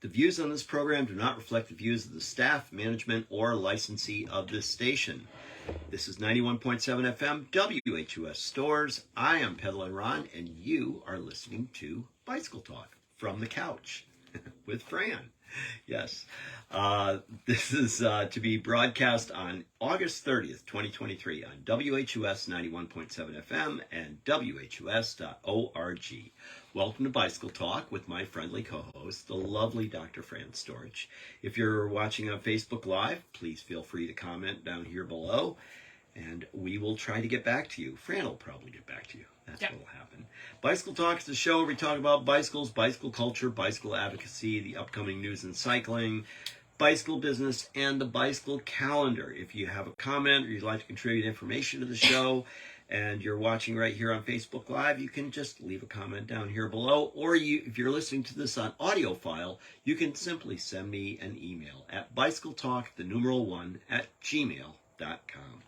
The views on this program do not reflect the views of the staff, management, or licensee of this station. This is 91.7 FM, WHUS Stores. I am Peddler Ron, and you are listening to Bicycle Talk from the couch with Fran. Yes. This is to be broadcast on August 30th, 2023 on WHUS 91.7 FM and WHUS.org. Welcome to Bicycle Talk with my friendly co-host, the lovely Dr. Fran Storch. If you're watching on Facebook Live, please feel free to comment down here below, and we will try to get back to you. Fran will probably get back to you. That's what will happen. Bicycle Talk is the show where we talk about bicycles, bicycle culture, bicycle advocacy, the upcoming news in cycling, bicycle business, and the bicycle calendar. If you have a comment or you'd like to contribute information to the show and you're watching right here on Facebook Live, you can just leave a comment down here below. Or if you're listening to this on audio file, you can simply send me an email at bicycletalk1@gmail.com.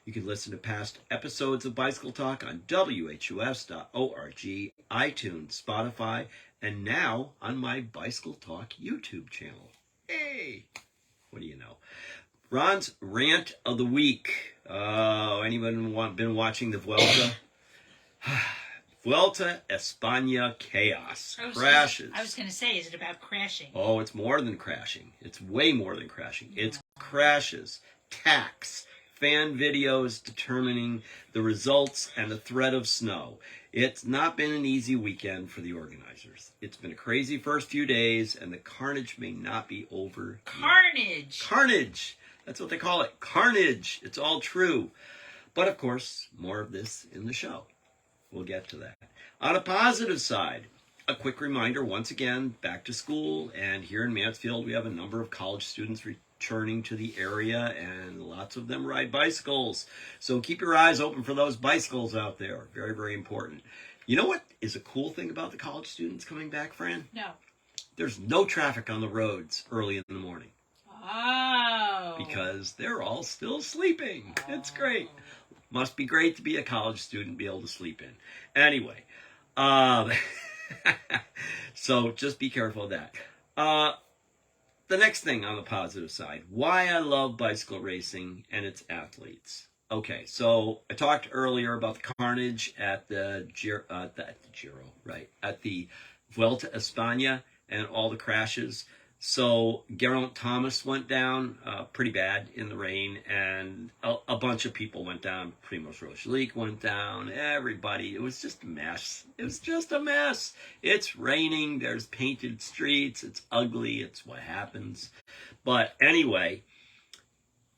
You can listen to past episodes of Bicycle Talk on WHUS.org, iTunes, Spotify, and now on my Bicycle Talk YouTube channel. Hey! What do you know? Ron's Rant of the Week. Anyone been watching the Vuelta? Vuelta, España, chaos. Crashes. I was going to say, is it about crashing? Oh, it's more than crashing. It's way more than crashing. It's crashes, tacks, fan videos determining the results, and the threat of snow. It's not been an easy weekend for the organizers. It's been a crazy first few days, and the carnage may not be over. Carnage! Carnage! That's what they call it. Carnage! It's all true. But of course, more of this in the show. We'll get to that. On a positive side, a quick reminder, once again, back to school, and here in Mansfield, we have a number of college students returning to the area, and lots of them ride bicycles. So keep your eyes open for those bicycles out there. Very, very important. You know what is a cool thing about the college students coming back, Fran? No. There's no traffic on the roads early in the morning. Oh. Because they're all still sleeping. It's great. Must be great to be a college student, be able to sleep in. Anyway, so just be careful of that. The next thing on the positive side, why I love bicycle racing and its athletes. Okay, so I talked earlier about the carnage at the Vuelta España and all the crashes. So Geraint Thomas went down pretty bad in the rain, and a bunch of people went down. Primoz Roglic went down. Everybody. It was just a mess. It was just a mess. It's raining. There's painted streets. It's ugly. It's what happens. But anyway,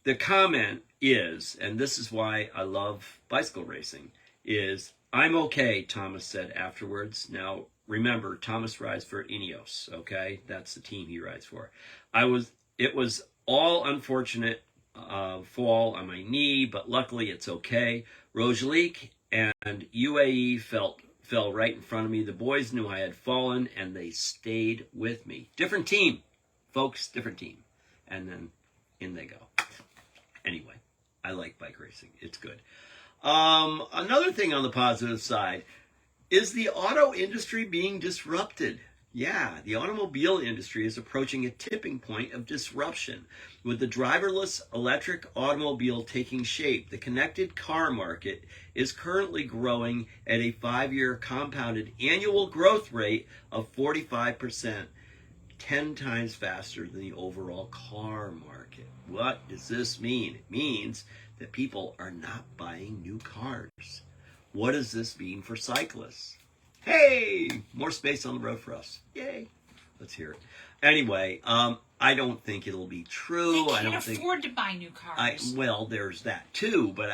the comment is, and this is why I love bicycle racing, is, "I'm okay," Thomas said afterwards. Now, remember, Thomas rides for Ineos, okay? That's the team he rides for. It was all unfortunate fall on my knee, but luckily it's okay. Roglic and UAE fell right in front of me. The boys knew I had fallen, and they stayed with me. Different team, folks, different team. And then in they go. Anyway, I like bike racing. It's good. Another thing on the positive side, is the auto industry being disrupted? Yeah, the automobile industry is approaching a tipping point of disruption. With the driverless electric automobile taking shape, the connected car market is currently growing at a 5-year compounded annual growth rate of 45%, 10 times faster than the overall car market. What does this mean? It means that people are not buying new cars. What does this mean for cyclists? Hey, more space on the road for us. Yay. Let's hear it. Anyway, I don't think it'll be true. They can't afford to buy new cars. Well, there's that too, but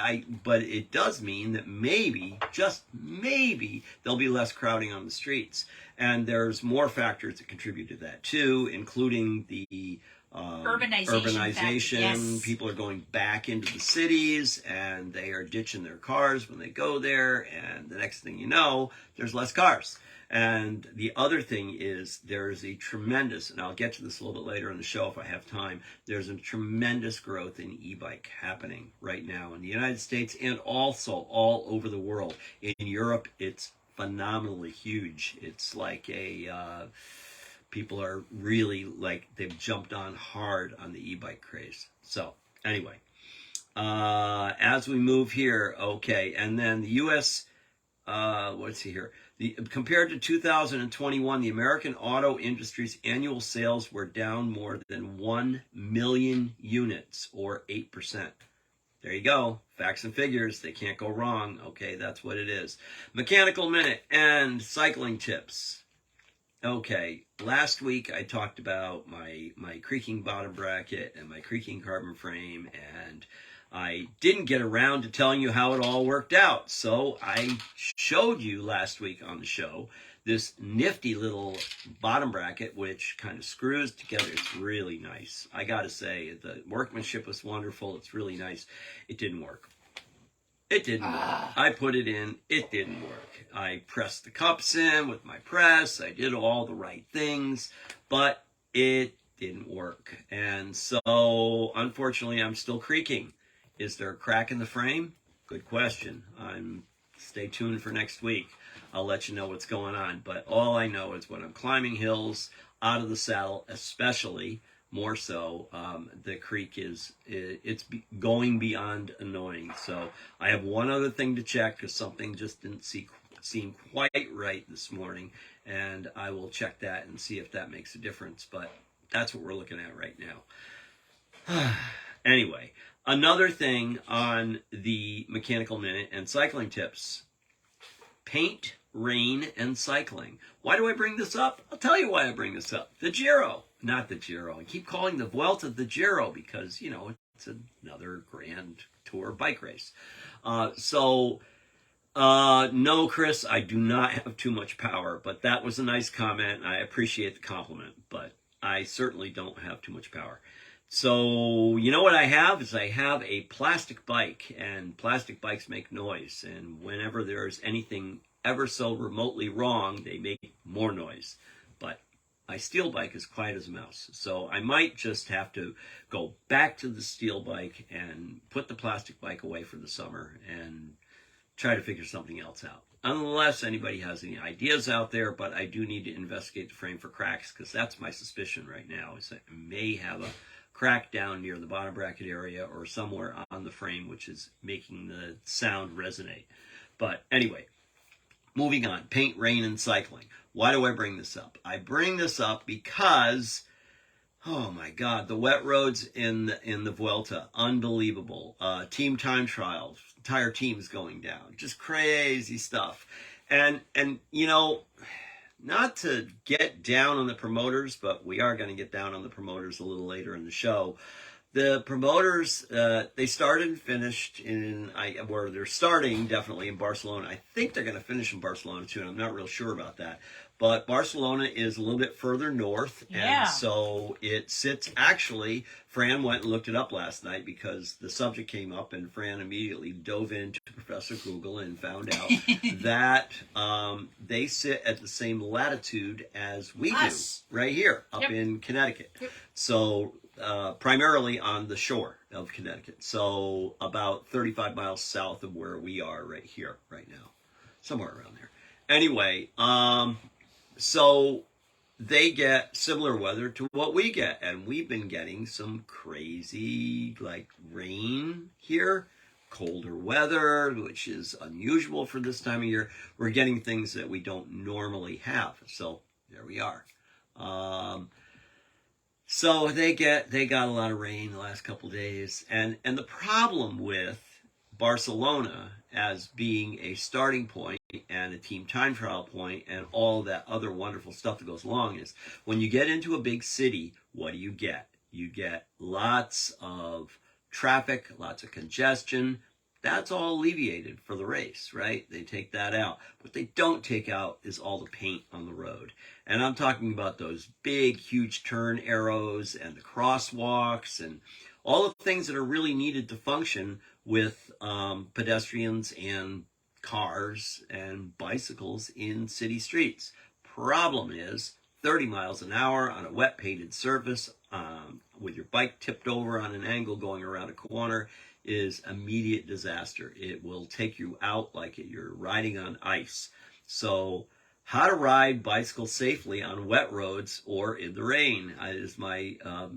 it does mean that maybe, just maybe, there'll be less crowding on the streets. And there's more factors that contribute to that too, including the urbanization. Yes. People are going back into the cities, and they are ditching their cars when they go there, and the next thing you know, there's less cars. And the other thing is there's a tremendous, and I'll get to this a little bit later in the show if I have time, there's a tremendous growth in e-bike happening right now in the United States and also all over the world. In Europe, it's phenomenally huge. It's like a people are really like they've jumped on hard on the e-bike craze. So anyway, as we move here, okay, and then the U.S. Let's see here. Compared to 2021, the American auto industry's annual sales were down more than 1 million units, or 8%. There you go. Facts and figures. They can't go wrong. Okay, that's what it is. Mechanical Minute and cycling tips. Okay, last week I talked about my creaking bottom bracket and my creaking carbon frame, and I didn't get around to telling you how it all worked out. So I showed you last week on the show this nifty little bottom bracket, which kind of screws together. It's really nice. I got to say, the workmanship was wonderful. It's really nice. It didn't work. It didn't work. I put it in. It didn't work. I pressed the cups in with my press. I did all the right things, but it didn't work. And so, unfortunately, I'm still creaking. Is there a crack in the frame? Good question. Stay tuned for next week. I'll let you know what's going on. But all I know is when I'm climbing hills, out of the saddle, especially, more so, the creak it's going beyond annoying. So I have one other thing to check because something just didn't seem quite right this morning, and I will check that and see if that makes a difference. But that's what we're looking at right now. Anyway, another thing on the Mechanical Minute and cycling tips: paint, rain, and cycling. Why do I bring this up? I'll tell you why I bring this up. The Giro. Not the Giro. I keep calling the Vuelta the Giro because, it's another Grand Tour bike race. No, Chris, I do not have too much power, but that was a nice comment, and I appreciate the compliment, but I certainly don't have too much power. So, you know what I have is I have a plastic bike, and plastic bikes make noise, and whenever there's anything ever so remotely wrong, they make more noise. But my steel bike is quiet as a mouse, so I might just have to go back to the steel bike and put the plastic bike away for the summer and try to figure something else out. Unless anybody has any ideas out there, but I do need to investigate the frame for cracks, because that's my suspicion right now, is that I may have a crack down near the bottom bracket area or somewhere on the frame, which is making the sound resonate. But anyway, moving on. Paint, rain, and cycling. Why do I bring this up? I bring this up because, oh my God, the wet roads in the Vuelta, unbelievable. Team time trials, entire teams going down, just crazy stuff. And not to get down on the promoters, but we are going to get down on the promoters a little later in the show. The promoters, they started and finished they're starting definitely in Barcelona. I think they're going to finish in Barcelona too, and I'm not real sure about that. But Barcelona is a little bit further north, and so it sits, actually, Fran went and looked it up last night because the subject came up, and Fran immediately dove into Professor Google and found out that they sit at the same latitude as we do, right here, up in Connecticut. Yep. So primarily on the shore of Connecticut. So about 35 miles south of where we are right here, right now. Somewhere around there. Anyway, so they get similar weather to what we get. And we've been getting some crazy, rain here. Colder weather, which is unusual for this time of year. We're getting things that we don't normally have. So there we are. So they got a lot of rain the last couple of days, and the problem with Barcelona as being a starting point and a team time trial point and all that other wonderful stuff that goes along is when you get into a big city, what do you get? You get lots of traffic, lots of congestion. That's all alleviated for the race, right? They take that out. What they don't take out is all the paint on the road. And I'm talking about those big, huge turn arrows and the crosswalks and all the things that are really needed to function with pedestrians and cars and bicycles in city streets. Problem is 30 miles an hour on a wet painted surface with your bike tipped over on an angle going around a corner is immediate disaster. It will take you out like you're riding on ice. So how to ride bicycles safely on wet roads or in the rain is my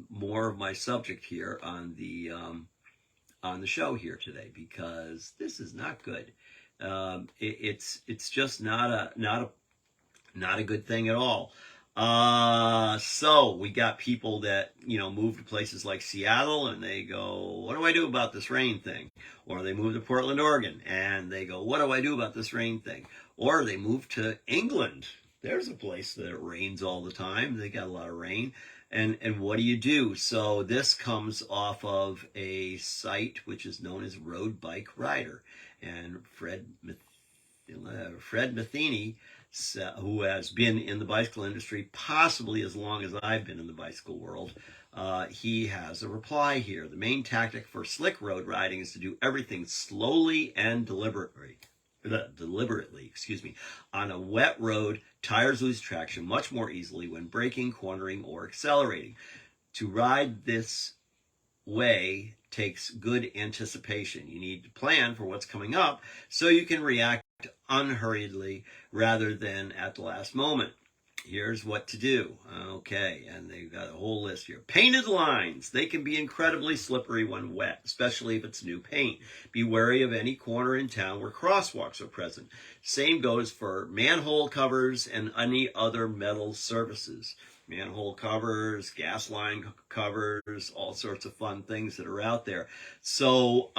more of my subject here on the show here today, because this is not good. It's just not a good thing at all. So we got people that, move to places like Seattle and they go, what do I do about this rain thing? Or they move to Portland, Oregon, and they go, what do I do about this rain thing? Or they move to England. There's a place that it rains all the time. They got a lot of rain. And what do? So this comes off of a site which is known as Road Bike Rider. And Fred Matheny, who has been in the bicycle industry possibly as long as I've been in the bicycle world, he has a reply here. The main tactic for slick road riding is to do everything slowly and deliberately. On a wet road, tires lose traction much more easily when braking, cornering, or accelerating. To ride this way takes good anticipation. You need to plan for what's coming up so you can react unhurriedly rather than at the last moment. Here's what to do. Okay, and they've got a whole list here. Painted lines. They can be incredibly slippery when wet, especially if it's new paint. Be wary of any corner in town where crosswalks are present. Same goes for manhole covers and any other metal surfaces. Manhole covers, gas line covers, all sorts of fun things that are out there. So,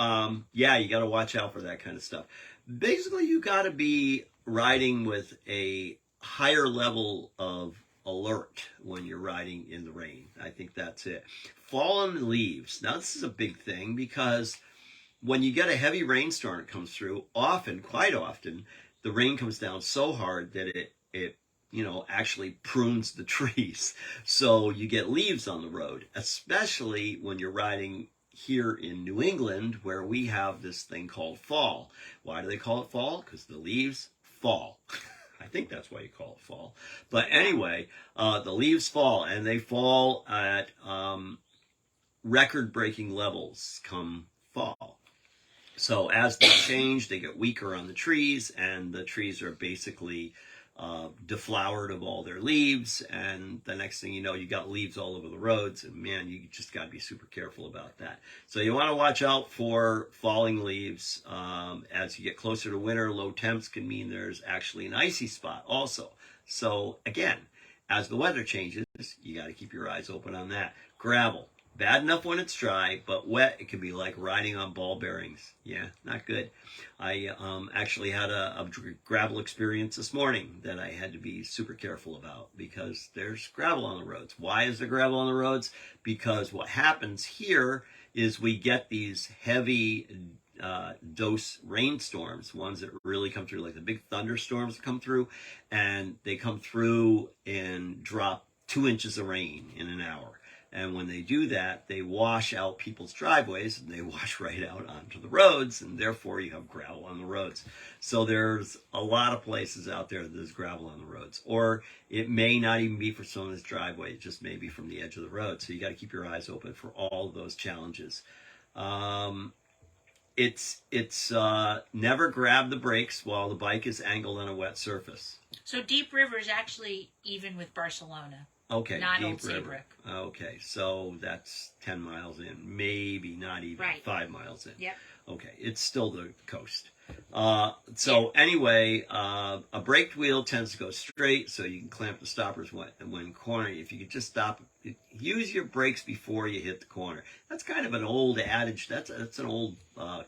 you got to watch out for that kind of stuff. Basically, you got to be riding with a higher level of alert when you're riding in the rain. I think that's it. Fallen leaves. Now, this is a big thing because when you get a heavy rainstorm that comes through, quite often, the rain comes down so hard that it actually prunes the trees. So you get leaves on the road, especially when you're riding here in New England, where we have this thing called fall. Why do they call it fall? Because the leaves fall. I think that's why you call it fall. But anyway, the leaves fall, and they fall at record-breaking levels come fall. So as they change, they get weaker on the trees, and the trees are basically deflowered of all their leaves, and the next thing you know, you got leaves all over the roads, and man, you just got to be super careful about that. So you want to watch out for falling leaves. As you get closer to winter, low temps can mean there's actually an icy spot also. So again, as the weather changes, you got to keep your eyes open on that. Gravel. Bad enough when it's dry, but wet, it can be like riding on ball bearings. Yeah, not good. I actually had a gravel experience this morning that I had to be super careful about because there's gravel on the roads. Why is there gravel on the roads? Because what happens here is we get these heavy dose rainstorms, ones that really come through, like the big thunderstorms that come through, and they come through and drop 2 inches of rain in an hour. And when they do that, they wash out people's driveways and they wash right out onto the roads, and therefore you have gravel on the roads. So there's a lot of places out there that there's gravel on the roads. Or it may not even be for someone's driveway, it just may be from the edge of the road. So you got to keep your eyes open for all of those challenges. It's never grab the brakes while the bike is angled on a wet surface. So Deep River is actually even with Barcelona. Okay, not Deep Old River. Saybrook. Okay, so that's 10 miles in, maybe not even 5 miles in. Yep. Okay, it's still the coast. Anyway, a braked wheel tends to go straight, so you can clamp the stoppers when cornering. If you could just stop, use your brakes before you hit the corner. That's kind of an old adage. That's an old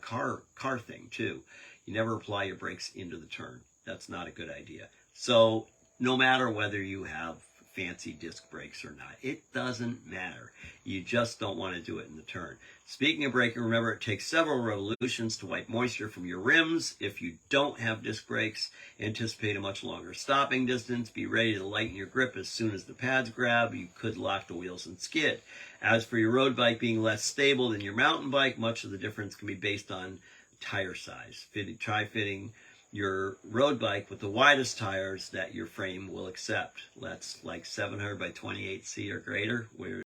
car thing too. You never apply your brakes into the turn. That's not a good idea. So no matter whether you have fancy disc brakes or not, it doesn't matter. You just don't want to do it in the turn. Speaking of braking, remember it takes several revolutions to wipe moisture from your rims. If you don't have disc brakes, anticipate a much longer stopping distance. Be ready to lighten your grip as soon as the pads grab. You could lock the wheels and skid. As for your road bike being less stable than your mountain bike, much of the difference can be based on tire size. Try fitting your road bike with the widest tires that your frame will accept. That's like 700 by 28C or greater, where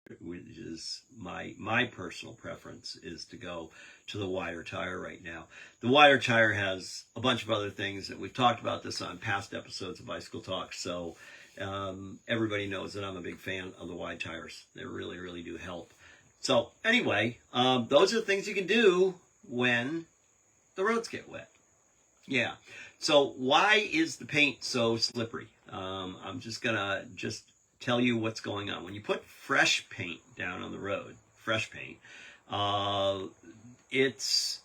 is my personal preference is to go to the wider tire right now. The wider tire has a bunch of other things that we've talked about this on past episodes of Bicycle Talk. So everybody knows that I'm a big fan of the wide tires. They really, really do help. So anyway, those are the things you can do when the roads get wet. Yeah. So why is the paint so slippery? I'm just gonna tell you what's going on. When you put fresh paint down on the road, fresh paint, it's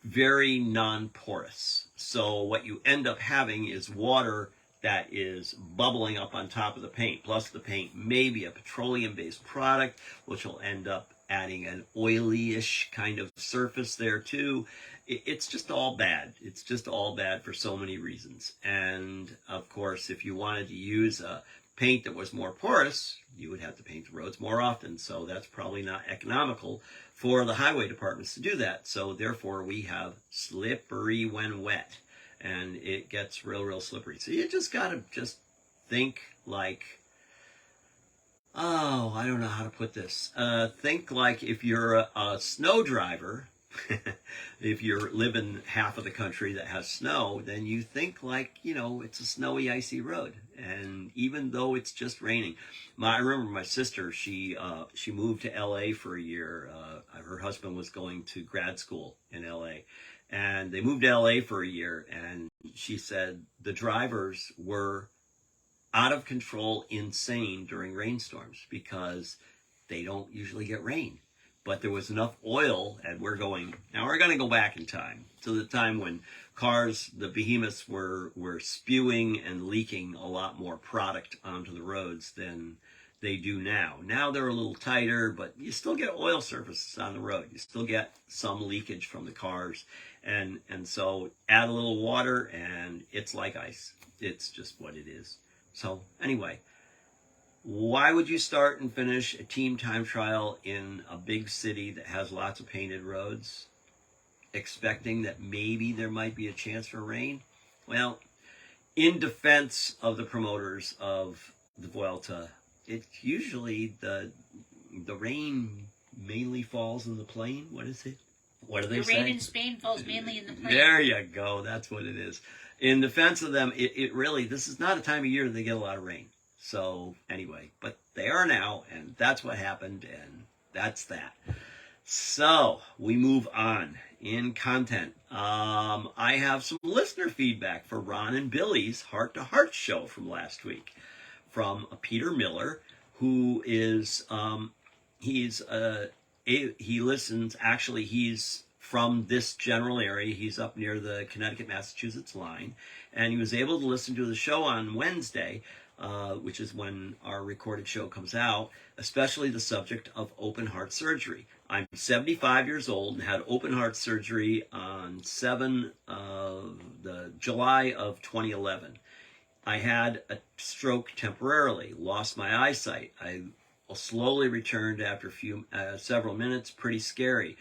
very non-porous. So what you end up having is water that is bubbling up on top of the paint. Plus the paint may be a petroleum-based product, which will end up adding an oily-ish kind of surface there too. It's just all bad. It's just all bad for so many reasons. And of course, if you wanted to use a paint that was more porous, you would have to paint the roads more often. So that's probably not economical for the highway departments to do that. So therefore, we have slippery when wet. And it gets real, real slippery. So you just got to just think like, oh, I don't know how to put this. Think like if you're a snow driver, if you're living half of the country that has snow, then you think like, it's a snowy, icy road. And even though it's just raining. I remember my sister, she moved to L.A. for a year. Her husband was going to grad school in L.A., and they moved to L.A. for a year, and she said the drivers were out of control, insane during rainstorms because they don't usually get rain. But there was enough oil, and we're going to go back in time to the time when cars, the behemoths, were spewing and leaking a lot more product onto the roads than they do now. Now they're a little tighter, but you still get oil surfaces on the road. You still get some leakage from the cars. And so add a little water and it's like ice. It's just what it is. So anyway, why would you start and finish a team time trial in a big city that has lots of painted roads, expecting that maybe there might be a chance for rain? Well, in defense of the promoters of the Vuelta, it's usually the rain mainly falls in the plain. What is it? What do they say? The rain in Spain falls mainly in the plain. There you go. That's what it is. In defense of them, it really, this is not a time of year that they get a lot of rain. So anyway, but they are now, and that's what happened, and that's that. So we move on in content. I have some listener feedback for Ron and Billy's Heart to Heart show from last week from Peter Miller, who is, he listens, actually he's from this general area. He's up near the Connecticut-Massachusetts line, and he was able to listen to the show on Wednesday, which is when our recorded show comes out, especially the subject of open heart surgery. I'm 75 years old and had open heart surgery on July of 2011. I had a stroke temporarily, lost my eyesight. I slowly returned after several minutes, pretty scary,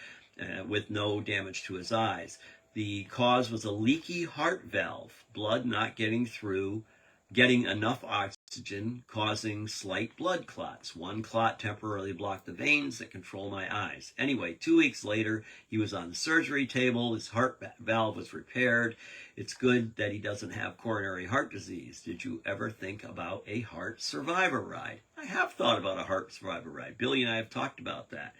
with no damage to his eyes. The cause was a leaky heart valve, blood not getting through, getting enough oxygen, causing slight blood clots. One clot temporarily blocked the veins that control my eyes. Anyway, 2 weeks later, he was on the surgery table. His heart valve was repaired. It's good that he doesn't have coronary heart disease. Did you ever think about a heart survivor ride? I have thought about a heart survivor ride. Billy and I have talked about that.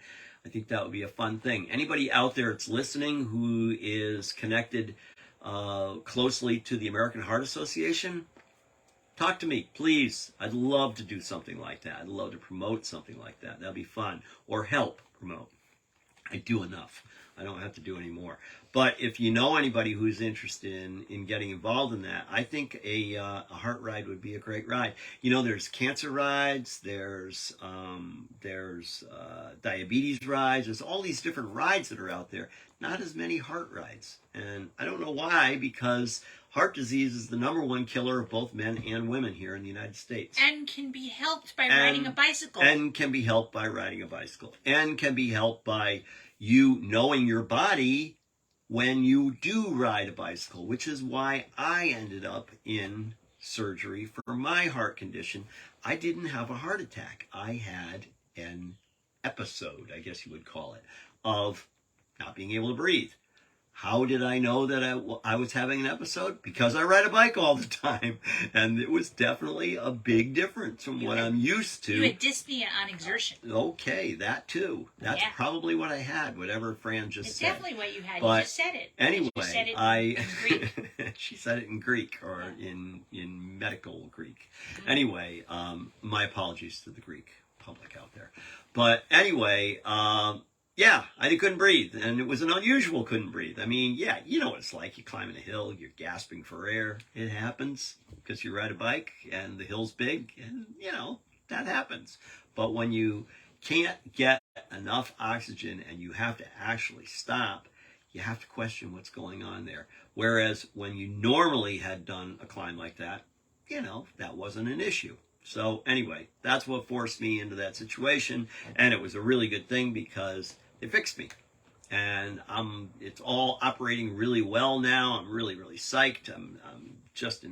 I think that would be a fun thing. Anybody out there that's listening who is connected closely to the American Heart Association, talk to me, please. I'd love to do something like that. I'd love to promote something like that. That'd be fun. Or help promote. I do enough. I don't have to do any more. But if you know anybody who's interested in getting involved in that, I think a heart ride would be a great ride. There's cancer rides, there's diabetes rides, there's all these different rides that are out there. Not as many heart rides. And I don't know why, because heart disease is the #1 killer of both men and women here in the United States. And can be helped by riding a bicycle. And can be helped by riding a bicycle. And can be helped by you knowing your body when you do ride a bicycle, which is why I ended up in surgery for my heart condition. I didn't have a heart attack. I had an episode, I guess you would call it, of not being able to breathe. How did I know that I was having an episode? Because I ride a bike all the time, and it was definitely a big difference from what I'm used to. You had dyspnea on exertion. Okay, that too. That's probably what I had, whatever Fran just said. It's definitely what you had. But you just said it. Anyway, you said it in Greek. she said it in Greek, or in medical Greek. Anyway, my apologies to the Greek public out there. But anyway, yeah, I couldn't breathe, and it was an unusual couldn't breathe. I mean, yeah, you know what it's like. You're climbing a hill, you're gasping for air. It happens because you ride a bike, and the hill's big, and, you know, that happens. But when you can't get enough oxygen and you have to actually stop, you have to question what's going on there. Whereas when you normally had done a climb like that, you know, that wasn't an issue. So anyway, that's what forced me into that situation, and it was a really good thing because they fixed me, and it's all operating really well now. I'm really, really psyched. I'm just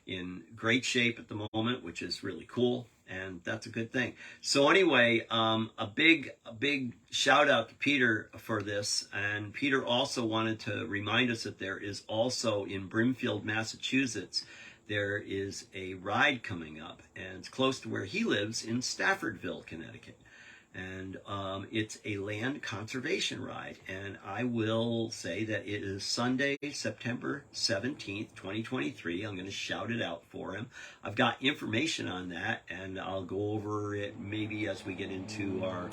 in great shape at the moment, which is really cool, and that's a good thing. So anyway, a big shout out to Peter for this, and Peter also wanted to remind us that there is also in Brimfield, Massachusetts, there is a ride coming up, and it's close to where he lives in Staffordville, Connecticut. And it's a land conservation ride. And I will say that it is Sunday, September 17th, 2023. I'm going to shout it out for him. I've got information on that, and I'll go over it maybe as we get into our,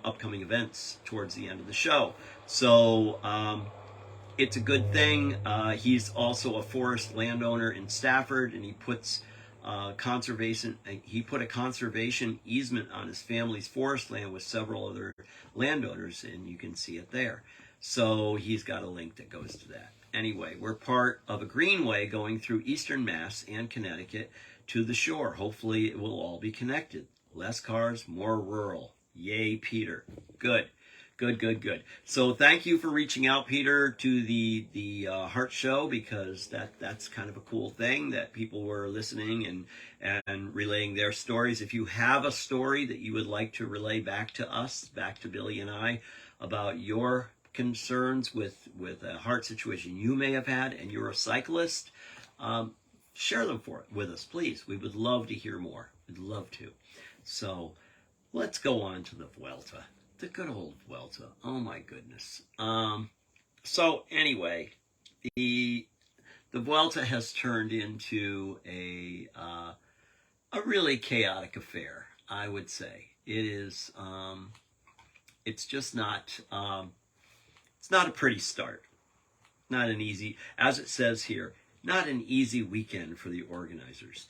upcoming events towards the end of the show. So it's a good thing. He's also a forest landowner in Stafford, and he puts he put a conservation easement on his family's forest land with several other landowners, and you can see it there. So he's got a link that goes to that. Anyway, we're part of a greenway going through eastern Mass and Connecticut to the shore. Hopefully it will all be connected. Less cars, more rural. Yay, Peter. Good. Good. So thank you for reaching out, Peter, to the Heart Show, because that's kind of a cool thing that people were listening and relaying their stories. If you have a story that you would like to relay back to us, back to Billy and I, about your concerns with a heart situation you may have had, and you're a cyclist, share them with us, please. We would love to hear more. We'd love to. So let's go on to the Vuelta. The good old Vuelta. Oh my goodness. So anyway, the Vuelta has turned into a really chaotic affair, I would say. It is. It's just not. It's not a pretty start. Not an easy, as it says here, not an easy weekend for the organizers.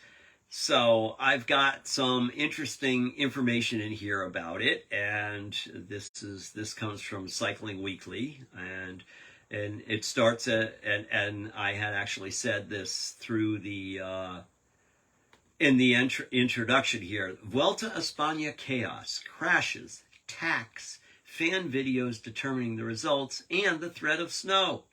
So I've got some interesting information in here about it, and this comes from Cycling Weekly, and it starts and I had actually said this through the in the introduction here. Vuelta España chaos, crashes, tacks, fan videos determining the results, and the threat of snow.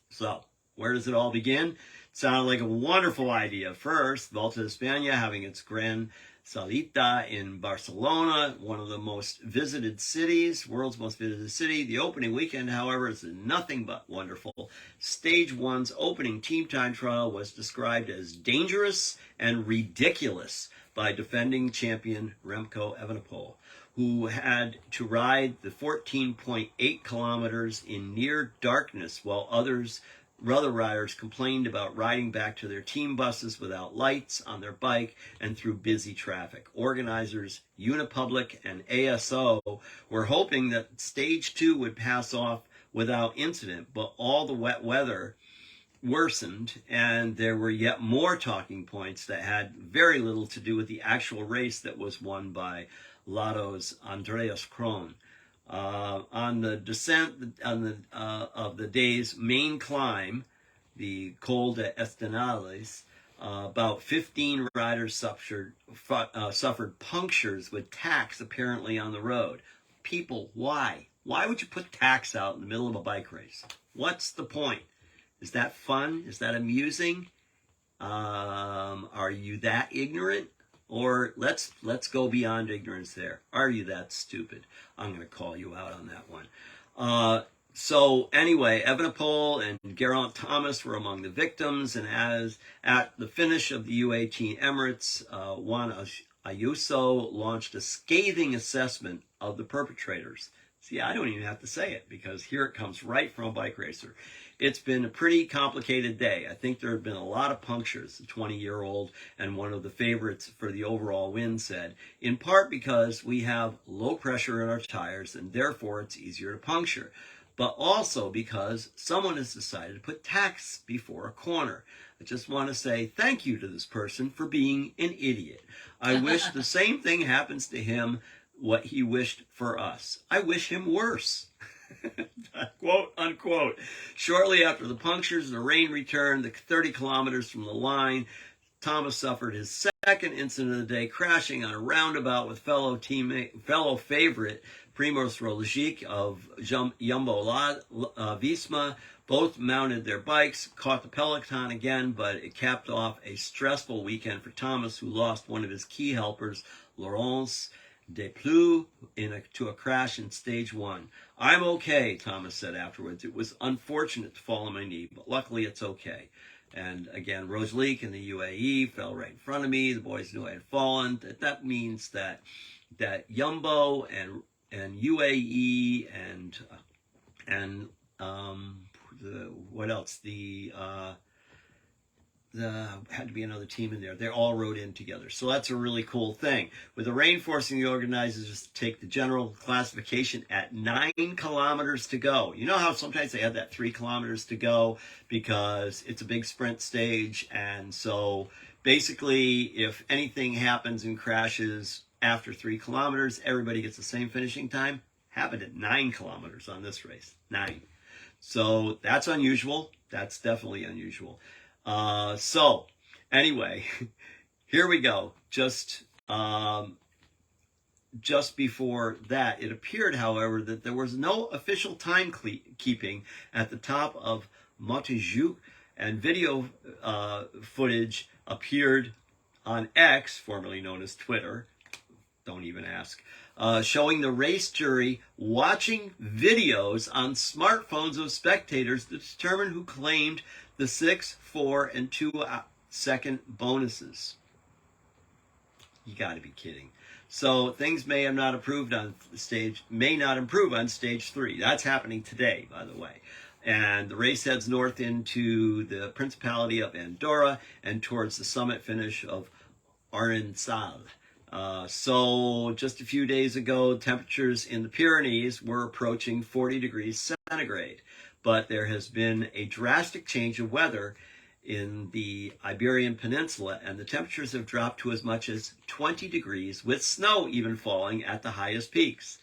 So where does it all begin? Sounded like a wonderful idea. First, Vuelta España having its Gran Salita in Barcelona, one of the most visited cities, world's most visited city. The opening weekend, however, is nothing but wonderful. Stage 1's opening team time trial was described as dangerous and ridiculous by defending champion Remco Evenepoel, who had to ride the 14.8 kilometers in near darkness while other riders complained about riding back to their team buses without lights on their bike and through busy traffic. Organizers, Unipublic, and ASO were hoping that Stage 2 would pass off without incident, but all the wet weather worsened, and there were yet more talking points that had very little to do with the actual race that was won by Lotto's Andreas Kron. On the descent of the day's main climb, the Col de Estenales, about 15 riders suffered punctures with tacks apparently on the road. People, why? Why would you put tacks out in the middle of a bike race? What's the point? Is that fun? Is that amusing? Are you that ignorant? Or let's go beyond ignorance there. Are you that stupid? I'm going to call you out on that one. So anyway, Evenepoel and Geraint Thomas were among the victims, and as at the finish of the U18 Emirates, Juan Ayuso launched a scathing assessment of the perpetrators. See, I don't even have to say it because here it comes right from a bike racer. It's been a pretty complicated day. I think there have been a lot of punctures, the 20-year-old and one of the favorites for the overall win said, in part because we have low pressure in our tires and therefore it's easier to puncture, but also because someone has decided to put tacks before a corner. I just want to say thank you to this person for being an idiot. I wish the same thing happens to him, what he wished for us. I wish him worse. Quote unquote. Shortly after the punctures, the rain returned, the 30 kilometers from the line. Thomas suffered his second incident of the day, crashing on a roundabout with fellow favorite Primož Roglič of Jumbo Visma. Both mounted their bikes, caught the peloton again, but it capped off a stressful weekend for Thomas, who lost one of his key helpers, Laurence Desploux, to a crash in stage 1. I'm okay, Thomas said afterwards. It was unfortunate to fall on my knee, but luckily it's okay. And again, Roglič in the UAE fell right in front of me. The boys knew I had fallen. That means that Jumbo and UAE and what else? Had to be another team in there. They all rode in together. So that's a really cool thing. With the rain forcing the organizers to take the general classification at 9 kilometers to go. You know how sometimes they have that 3 kilometers to go because it's a big sprint stage. And so basically, if anything happens and crashes after 3 kilometers, everybody gets the same finishing time. Happened at 9 kilometers on this race. 9. So that's unusual. That's definitely unusual. So anyway, here we go. Just before that, it appeared, however, that there was no official timekeeping at the top of Montjuic, and video footage appeared on X, formerly known as Twitter. Don't even ask. Showing the race jury watching videos on smartphones of spectators to determine who claimed the 6, 4, and 2 second bonuses. You got to be kidding. So things may not improve on stage 3. That's happening today, by the way. And the race heads north into the Principality of Andorra and towards the summit finish of Arnansal. So just a few days ago, temperatures in the Pyrenees were approaching 40 degrees centigrade. But there has been a drastic change of weather in the Iberian Peninsula, and the temperatures have dropped to as much as 20 degrees, with snow even falling at the highest peaks.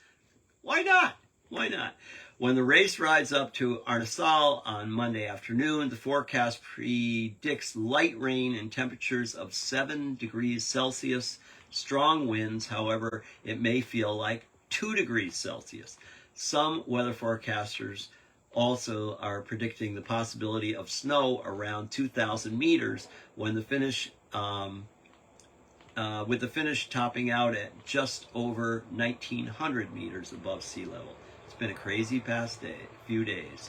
Why not? Why not? When the race rides up to Arnansal on Monday afternoon, the forecast predicts light rain and temperatures of 7 degrees Celsius. Strong winds, however, it may feel like 2 degrees Celsius. Some weather forecasters also are predicting the possibility of snow around 2,000 meters when the finish, with the finish topping out at just over 1,900 meters above sea level. It's been a crazy past few days.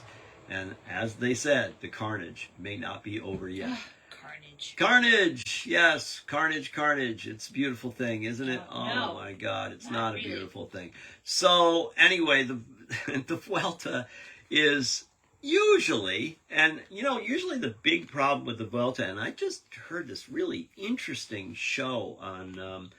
And as they said, the carnage may not be over yet. Carnage! Yes, carnage. It's a beautiful thing, isn't it? No, my God, it's not really. A beautiful thing. So anyway, the Vuelta is usually the big problem with the Vuelta, and I just heard this really interesting show on,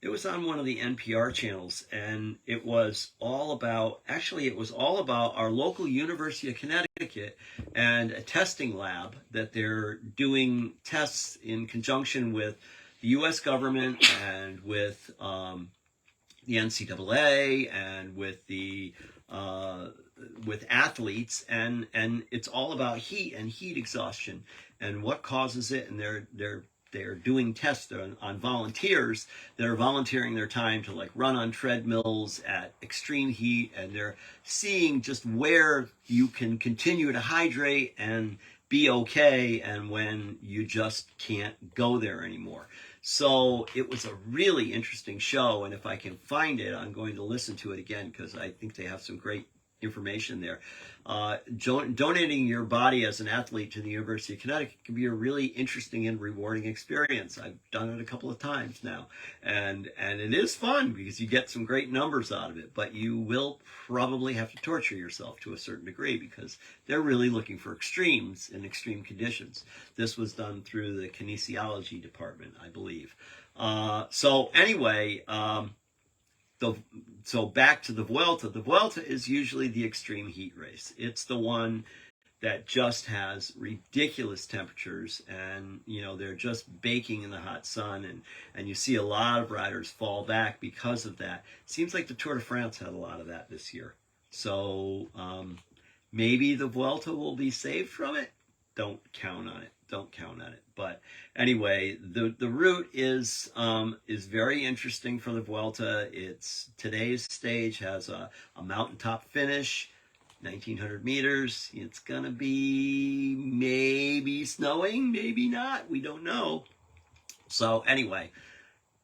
it was on one of the NPR channels, and it was all about our local University of Connecticut and a testing lab that they're doing tests in conjunction with the U.S. government and with the NCAA and with athletes, and it's all about heat and heat exhaustion and what causes it, and they're doing tests on volunteers that are volunteering their time to like run on treadmills at extreme heat, and they're seeing just where you can continue to hydrate and be okay and when you just can't go there anymore. So it was a really interesting show, and if I can find it, I'm going to listen to it again because I think they have some great information there. Donating your body as an athlete to the University of Connecticut can be a really interesting and rewarding experience. I've done it a couple of times now, and it is fun because you get some great numbers out of it, but you will probably have to torture yourself to a certain degree because they're really looking for extremes in extreme conditions. This was done through the kinesiology department, I believe. So anyway, so back to the Vuelta. The Vuelta is usually the extreme heat race. It's the one that just has ridiculous temperatures, and they're just baking in the hot sun, and you see a lot of riders fall back because of that. Seems like the Tour de France had a lot of that this year. So maybe the Vuelta will be saved from it. Don't count on it. Don't count on it. But anyway, the route is very interesting for the Vuelta. Today's stage has a mountaintop finish, 1,900 meters. It's gonna be maybe snowing, maybe not. We don't know. So anyway,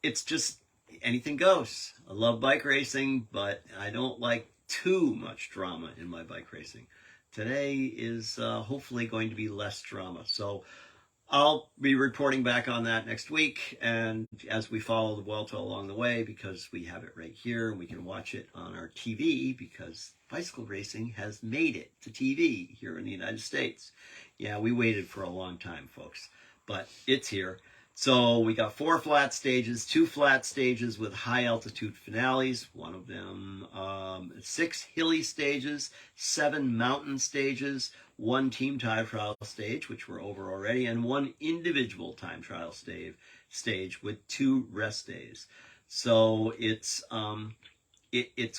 it's just anything goes. I love bike racing, but I don't like too much drama in my bike racing. Today is hopefully going to be less drama. So I'll be reporting back on that next week, and as we follow the Vuelta along the way, because we have it right here and we can watch it on our TV, because bicycle racing has made it to TV here in the United States. Yeah, we waited for a long time, folks, but it's here. So we got 4 flat stages, 2 flat stages with high altitude finales, one of them 6 hilly stages, 7 mountain stages, 1 team time trial stage, which we're over already, and 1 individual time trial stage with 2 rest days. So it's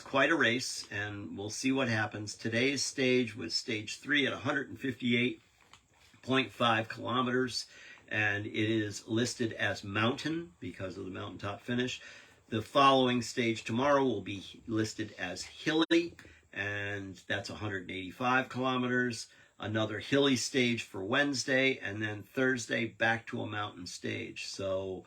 quite a race, and we'll see what happens. Today's stage was stage 3 at 158.5 kilometers. And it is listed as mountain because of the mountaintop finish. The following stage tomorrow will be listed as hilly, and that's 185 kilometers. Another hilly stage for Wednesday, and then Thursday back to a mountain stage. So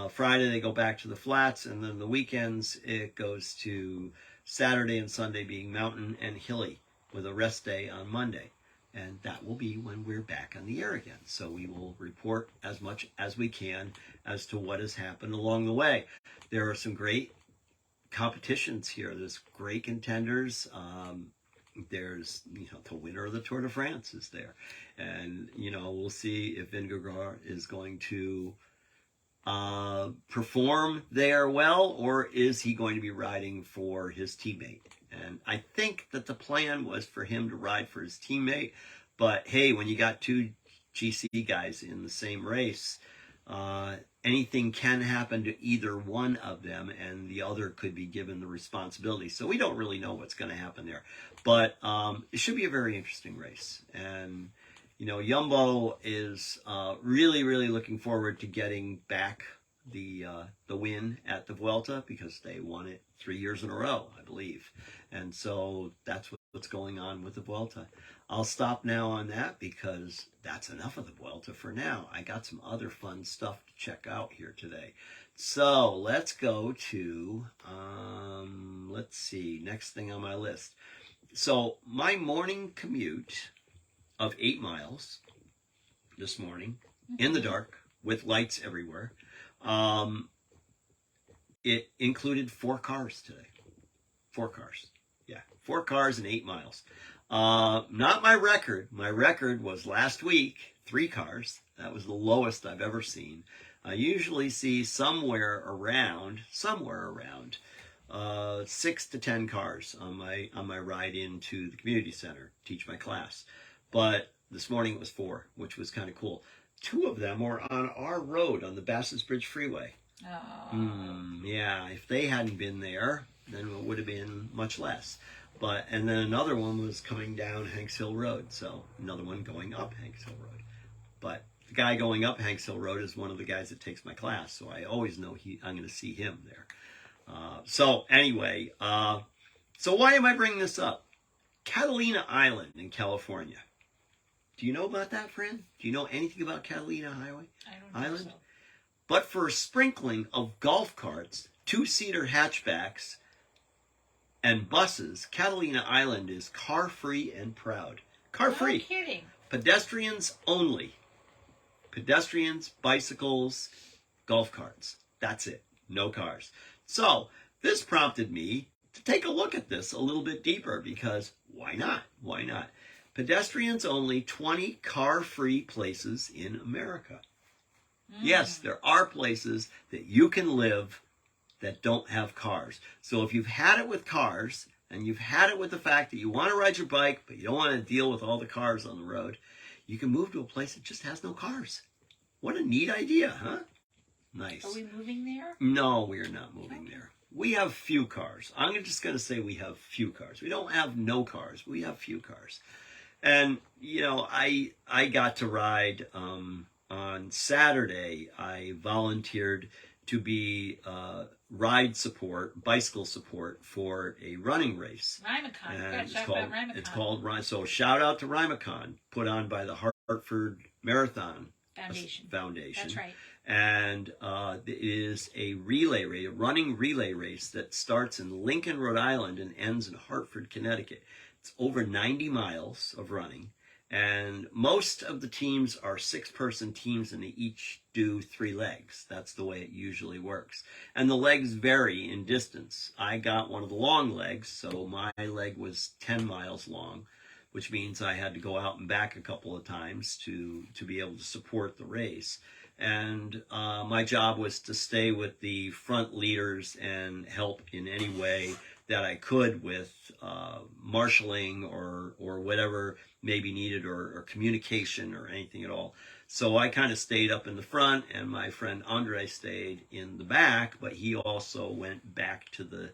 Friday they go back to the flats, and then the weekends it goes to Saturday and Sunday being mountain and hilly with a rest day on Monday. And that will be when we're back on the air again. So we will report as much as we can as to what has happened along the way. There are some great competitions here. There's great contenders. There's, the winner of the Tour de France is there. And, we'll see if Vingegaard is going to perform there well, or is he going to be riding for his teammate? And I think that the plan was for him to ride for his teammate. But hey, when you got 2 GC guys in the same race, anything can happen to either one of them, and the other could be given the responsibility. So we don't really know what's going to happen there. But it should be a very interesting race. And, Jumbo is really, really looking forward to getting back the win at the Vuelta, because they won it 3 years in a row, I believe. And so that's what's going on with the Vuelta. I'll stop now on that because that's enough of the Vuelta for now. I got some other fun stuff to check out here today. So let's go to, let's see, next thing on my list. So my morning commute of 8 miles this morning in the dark with lights everywhere, it included 4 cars today. 4 cars. Yeah, 4 cars and 8 miles. Not my record. My record was last week, 3 cars. That was the lowest I've ever seen. I usually see somewhere around 6 to 10 cars on my ride into the community center, teach my class. But this morning it was 4, which was kind of cool. 2 of them were on our road on the Bassett Bridge Freeway. Oh. Yeah, if they hadn't been there, then it would have been much less. And then another one was coming down Hanks Hill Road, so another one going up Hanks Hill Road. But the guy going up Hanks Hill Road is one of the guys that takes my class, so I always know I'm going to see him there. So anyway, so why am I bringing this up? Catalina Island in California. Do you know about that, friend? Do you know anything about Catalina I don't know. Island? So. But for a sprinkling of golf carts, two-seater hatchbacks, and buses, Catalina Island is car-free and proud. Car-free. No kidding. Pedestrians only. Pedestrians, bicycles, golf carts. That's it. No cars. So this prompted me to take a look at this a little bit deeper because why not? Why not? Pedestrians only, 20 car-free places in America. Yes, there are places that you can live that don't have cars. So if you've had it with cars, and you've had it with the fact that you want to ride your bike, but you don't want to deal with all the cars on the road, you can move to a place that just has no cars. What a neat idea, huh? Nice. Are we moving there? No, we are not moving there. We have few cars. I'm just going to say we have few cars. We don't have no cars. We have few cars. And, you know, I got to ride on Saturday. I volunteered to be ride support, bicycle support for a running race. Rymacon. And Rymacon. it's called Ryan. So shout out to Rymacon, put on by the Hartford Marathon Foundation. That's right. And it is a relay race, a running relay race that starts in Lincoln, Rhode Island and ends in Hartford, Connecticut. It's over 90 miles of running. And most of the teams are 6-person teams, and they each do 3 legs. That's the way it usually works. And the legs vary in distance. I got one of the long legs, so my leg was 10 miles long, which means I had to go out and back a couple of times to be able to support the race. And my job was to stay with the front leaders and help in any way that I could with marshaling or whatever may be needed, or communication or anything at all. So I kind of stayed up in the front, and my friend Andre stayed in the back, but he also went back to the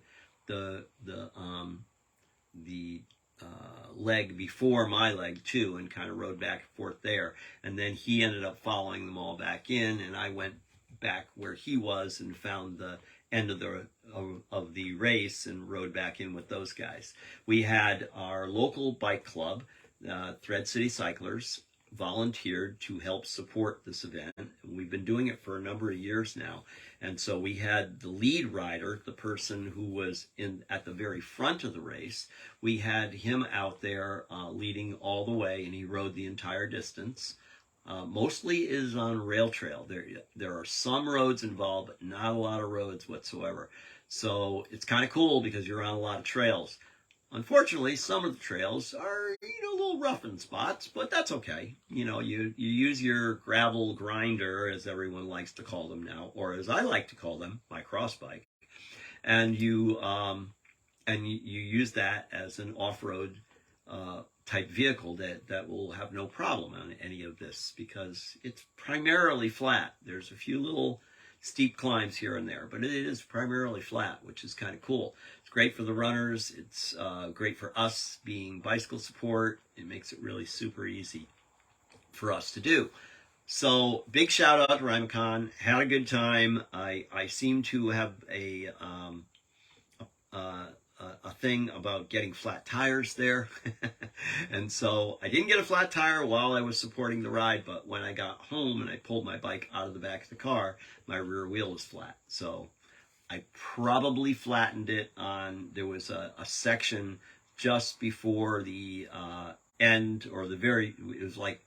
leg before my leg too, and kind of rode back and forth there. And then he ended up following them all back in, and I went back where he was and found the end of the race and rode back in with those guys. We had our local bike club, Thread City Cyclers, volunteered to help support this event. We've been doing it for a number of years now. And so we had the lead rider, the person who was at the very front of the race. We had him out there leading all the way, and he rode the entire distance. Mostly is on rail trail. There are some roads involved, but not a lot of roads whatsoever. So it's kind of cool because you're on a lot of trails. Unfortunately, some of the trails are, a little rough in spots, but that's okay. You use your gravel grinder, as everyone likes to call them now, or as I like to call them, my cross bike, and you use that as an off-road type vehicle that will have no problem on any of this, because it's primarily flat. There's a few little steep climbs here and there, but it is primarily flat, which is kind of cool. It's great for the runners. It's great for us being bicycle support. It makes it really super easy for us to do. So big shout out to Rymacon. Had a good time. I seem to have a thing about getting flat tires there. And so I didn't get a flat tire while I was supporting the ride, but when I got home and I pulled my bike out of the back of the car, my rear wheel was flat. So I probably flattened it there was a section just before the end, or it was like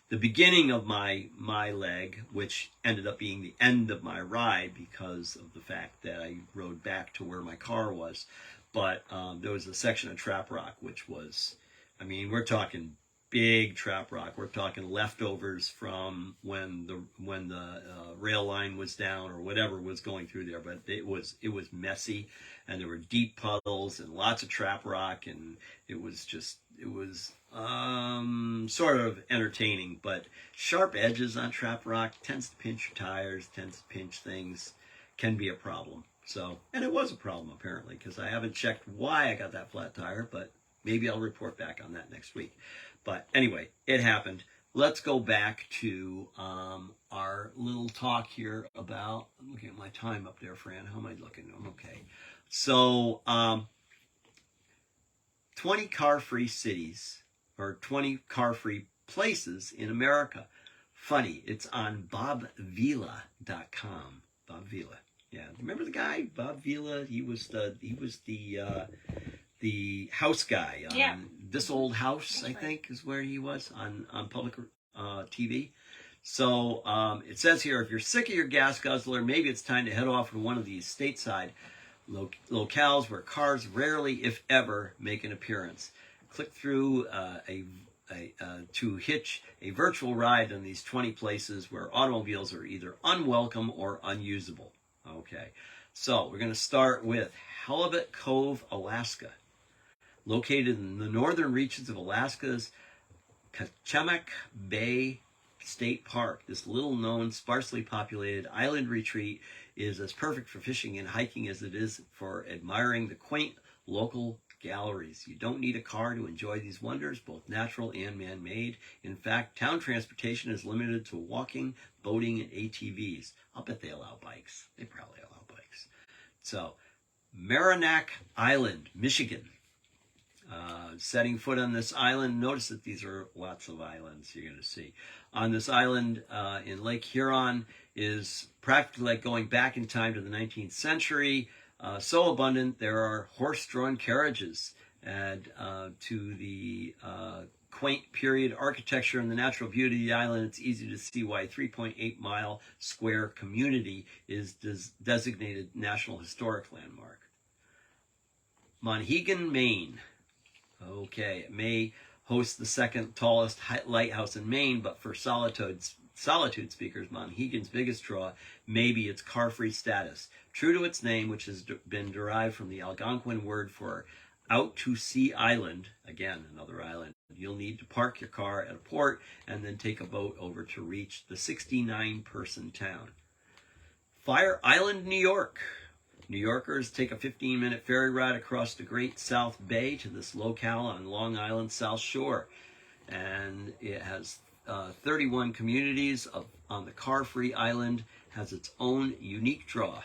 the beginning of my leg, which ended up being the end of my ride because of the fact that I rode back to where my car was. But there was a section of trap rock, which was, we're talking big trap rock. We're talking leftovers from when the rail line was down or whatever was going through there. But it was messy, and there were deep puddles and lots of trap rock, and it was sort of entertaining. But sharp edges on trap rock tends to pinch your tires, tends to pinch things, can be a problem. So, and it was a problem apparently, because I haven't checked why I got that flat tire, but maybe I'll report back on that next week. But anyway, it happened. Let's go back to our little talk here about, I'm looking at my time up there, Fran. How am I looking? I'm okay. So, 20 car-free cities, or 20 car-free places in America. funny. It's on bobvila.com. Bob Vila. Yeah, remember the guy, Bob Vila? He was the house guy on Yeah. This Old House, That's I right. think, is where he was on public TV. So it says here, if you're sick of your gas guzzler, maybe it's time to head off to one of these stateside locales where cars rarely, if ever, make an appearance. Click through to hitch a virtual ride on these 20 places where automobiles are either unwelcome or unusable. Okay, so we're going to start with Halibut Cove, Alaska. Located in the northern reaches of Alaska's Kachemak Bay State Park, this little-known, sparsely populated island retreat is as perfect for fishing and hiking as it is for admiring the quaint local galleries. You don't need a car to enjoy these wonders, both natural and man-made. In fact, town transportation is limited to walking, boating, and ATVs. I'll bet they allow bikes. They probably allow bikes. So, Merrimack Island, Michigan. Setting foot on this island, notice that these are lots of islands you're going to see. On this island in Lake Huron is practically like going back in time to the 19th century. So abundant, there are horse-drawn carriages. And to the quaint period architecture and the natural beauty of the island, it's easy to see why a 3.8-mile square community is designated National Historic Landmark. Monhegan, Maine. Okay, it may host the second tallest lighthouse in Maine, but for solitude speakers, Monhegan's biggest draw may be its car-free status. True to its name, which has been derived from the Algonquin word for out to sea island, again, another island, you'll need to park your car at a port and then take a boat over to reach the 69-person town. Fire Island, New York. New Yorkers take a 15-minute ferry ride across the Great South Bay to this locale on Long Island's South Shore. And it has 31 communities on the car-free island, has its own unique draw.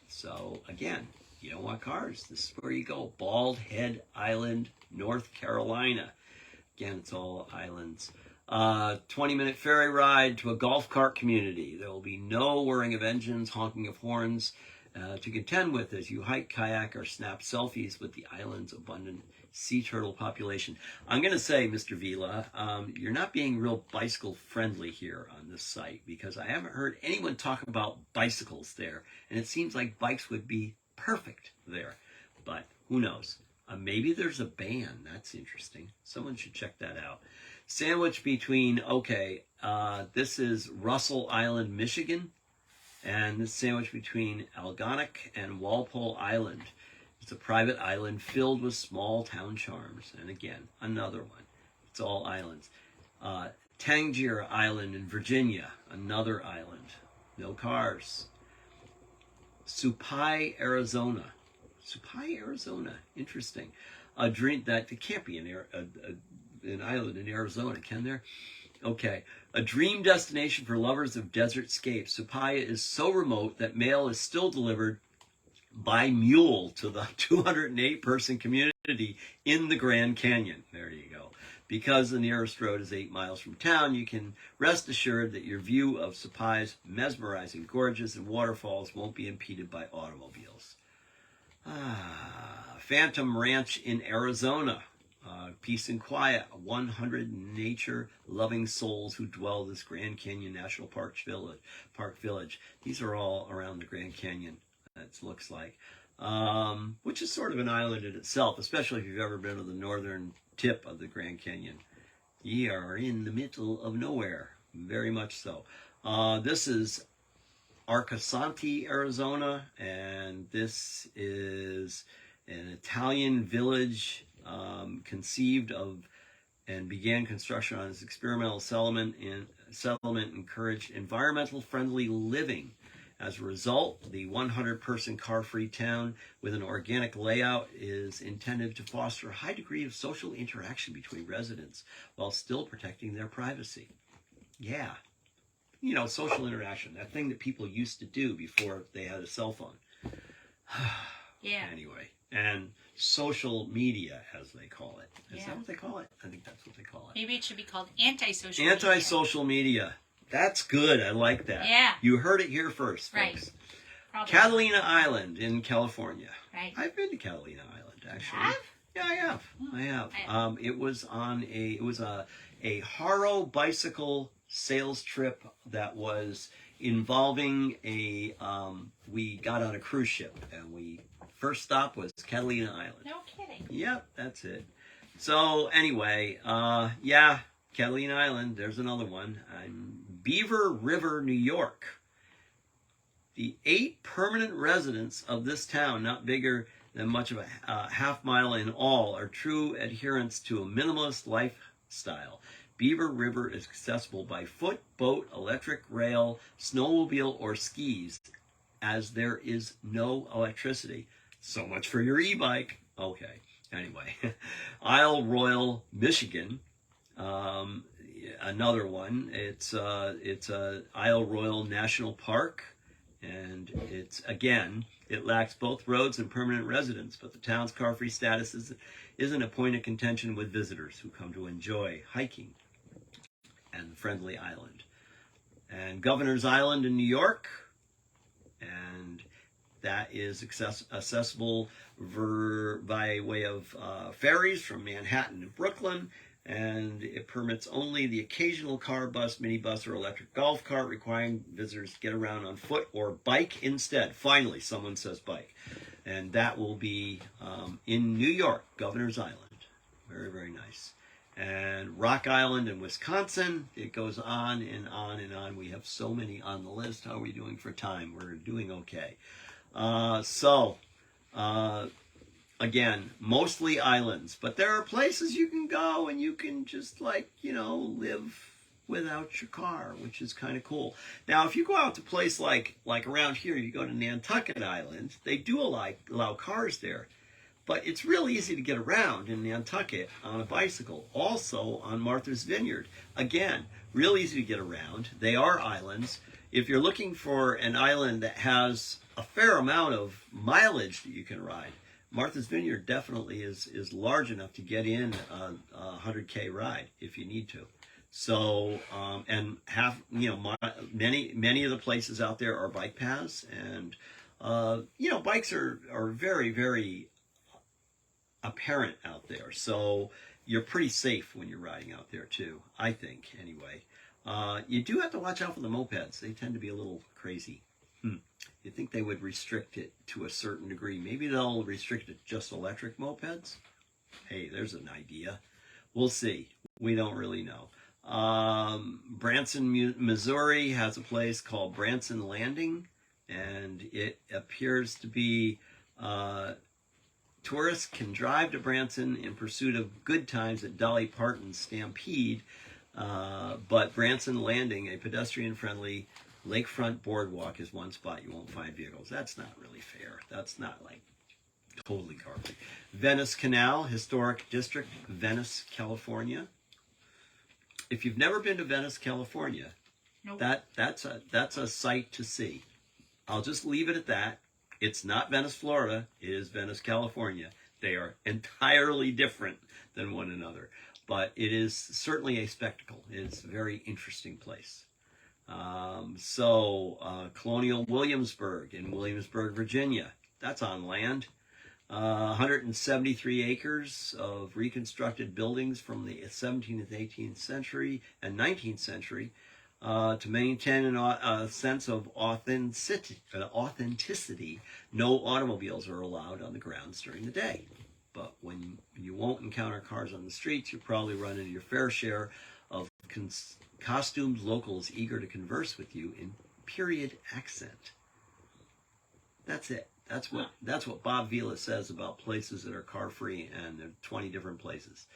So, again, you don't want cars. This is where you go. Bald Head Island, North Carolina. Again, it's all islands. 20-minute ferry ride to a golf cart community. There will be no whirring of engines, honking of horns, to contend with as you hike, kayak, or snap selfies with the island's abundant sea turtle population. I'm going to say, Mr. Vila, you're not being real bicycle friendly here on this site because I haven't heard anyone talk about bicycles there, and it seems like bikes would be perfect there, but who knows? Maybe there's a ban. That's interesting. Someone should check that out. Sandwiched between, this is Russell Island, Michigan, and this sandwich between Algonac and Walpole Island. It's a private island filled with small town charms. And again, another one. It's all islands. Tangier Island in Virginia, another island. No cars. Supai, Arizona. Supai, Arizona. Interesting. A dream that it can't be an island in Arizona, can there? Okay, a dream destination for lovers of desert scapes. Supai is so remote that mail is still delivered by mule to the 208-person community in the Grand Canyon. There you go. Because the nearest road is 8 miles from town, you can rest assured that your view of Supai's mesmerizing gorges and waterfalls won't be impeded by automobiles. Phantom Ranch in Arizona. Peace and quiet, 100 nature-loving souls who dwell this Grand Canyon National Park Village. These are all around the Grand Canyon, it looks like, which is sort of an island in itself, especially if you've ever been to the northern tip of the Grand Canyon. Ye are in the middle of nowhere, very much so. This is Arcosanti, Arizona, and this is an Italian village conceived of and began construction on its experimental settlement encouraged environmental friendly living. As a result, the 100-person car-free town with an organic layout is intended to foster a high degree of social interaction between residents while still protecting their privacy. Yeah, social interaction, that thing that people used to do before they had a cell phone. Yeah. Anyway, and social media, as they call it. Is Yeah. that what they call it? I think that's what they call it. Maybe it should be called antisocial media. Anti-social media. That's good. I like that. Yeah. You heard it here first, Right. folks. Probably. Catalina Island in California. Right. I've been to Catalina Island, actually. Have? Yeah, I have. Oh, I have. I have. It was a Haro bicycle sales trip that was involving we got on a cruise ship, and we first stop was Catalina Island. No kidding. Yep, that's it. So anyway, yeah, Catalina Island. There's another one. Beaver River, New York. The 8 permanent residents of this town, not bigger than much of a half mile in all, are true adherents to a minimalist lifestyle. Beaver River is accessible by foot, boat, electric rail, snowmobile, or skis, as there is no electricity. So much for your e-bike. Okay, anyway. Isle Royal, Michigan. Another one. It's Isle Royal National Park. And it lacks both roads and permanent residents, but the town's car-free status isn't a point of contention with visitors who come to enjoy hiking and the friendly island. And Governor's Island in New York, and that is accessible by way of ferries from Manhattan to Brooklyn, and it permits only the occasional car, bus, minibus, or electric golf cart, requiring visitors to get around on foot or bike instead. Finally, someone says bike. And that will be in New York, Governor's Island. Very, very nice. And Rock Island in Wisconsin. It goes on and on and on. We have so many on the list. How are we doing for time? We're doing okay. Again, mostly islands, but there are places you can go and you can just live without your car, which is kind of cool. Now, if you go out to a place like around here, you go to Nantucket Island, they do allow cars there, but it's real easy to get around in Nantucket on a bicycle. Also on Martha's Vineyard, again, real easy to get around. They are islands. If you're looking for an island that has a fair amount of mileage that you can ride, Martha's Vineyard definitely is large enough to get in a 100K ride if you need to. So, and many of the places out there are bike paths, and bikes are very, very apparent out there. So you're pretty safe when you're riding out there too, I think, anyway. You do have to watch out for the mopeds. They tend to be a little crazy. You'd think they would restrict it to a certain degree. Maybe they'll restrict it to just electric mopeds. Hey, there's an idea. We'll see. We don't really know. Branson, Missouri has a place called Branson Landing, and it appears to be tourists can drive to Branson in pursuit of good times at Dolly Parton's Stampede, but Branson Landing, a pedestrian-friendly lakefront boardwalk, is one spot you won't find vehicles. That's not really fair. That's not totally car-free. Venice Canal, Historic District, Venice, California. If you've never been to Venice, California, nope. that's a sight to see. I'll just leave it at that. It's not Venice, Florida. It is Venice, California. They are entirely different than one another, but it is certainly a spectacle. It's a very interesting place. Colonial Williamsburg in Williamsburg, Virginia. That's on land. 173 acres of reconstructed buildings from the 17th, 18th century and 19th century to maintain a sense of authenticity. No automobiles are allowed on the grounds during the day. But when you won't encounter cars on the streets, you probably run into your fair share of costumed locals eager to converse with you in period accent. That's it. That's what Bob Vila says about places that are car-free, and there are 20 different places.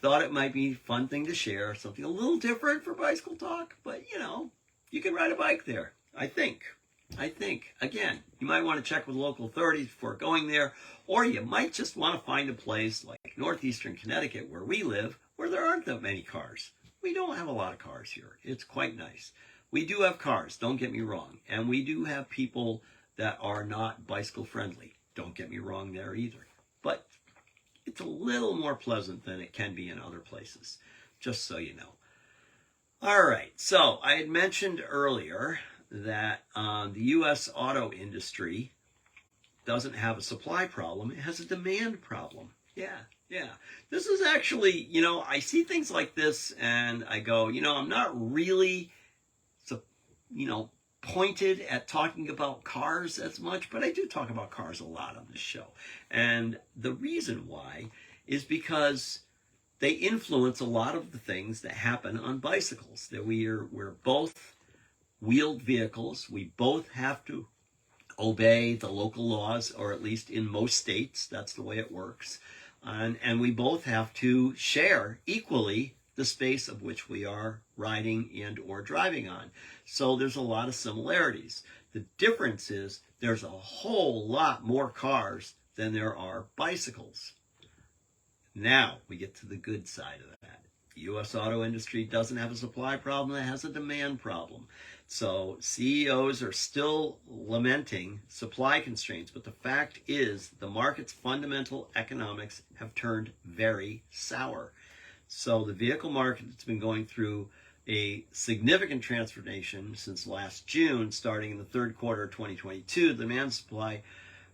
Thought it might be a fun thing to share, something a little different for Bicycle Talk, but you can ride a bike there, I think. Again, you might want to check with local authorities before going there, or you might just want to find a place like northeastern Connecticut, where we live, where there aren't that many cars. We don't have a lot of cars here. It's quite nice. We do have cars, don't get me wrong, and we do have people that are not bicycle friendly. Don't get me wrong there either. But it's a little more pleasant than it can be in other places, just so you know. All right, so I had mentioned earlier that the U.S. auto industry doesn't have a supply problem, it has a demand problem. Yeah, yeah. This is actually, I see things like this and I go, I'm not really, you know, pointed at talking about cars as much, but I do talk about cars a lot on this show. And the reason why is because they influence a lot of the things that happen on bicycles. That we're both wheeled vehicles. We both have to obey the local laws, or at least in most states, that's the way it works. And we both have to share equally the space of which we are riding and or driving on. So there's a lot of similarities. The difference is there's a whole lot more cars than there are bicycles. Now we get to the good side of that. The U.S. auto industry doesn't have a supply problem, it has a demand problem. So CEOs are still lamenting supply constraints, but the fact is the market's fundamental economics have turned very sour. So the vehicle market has been going through a significant transformation since last June, starting in the third quarter of 2022. The demand supply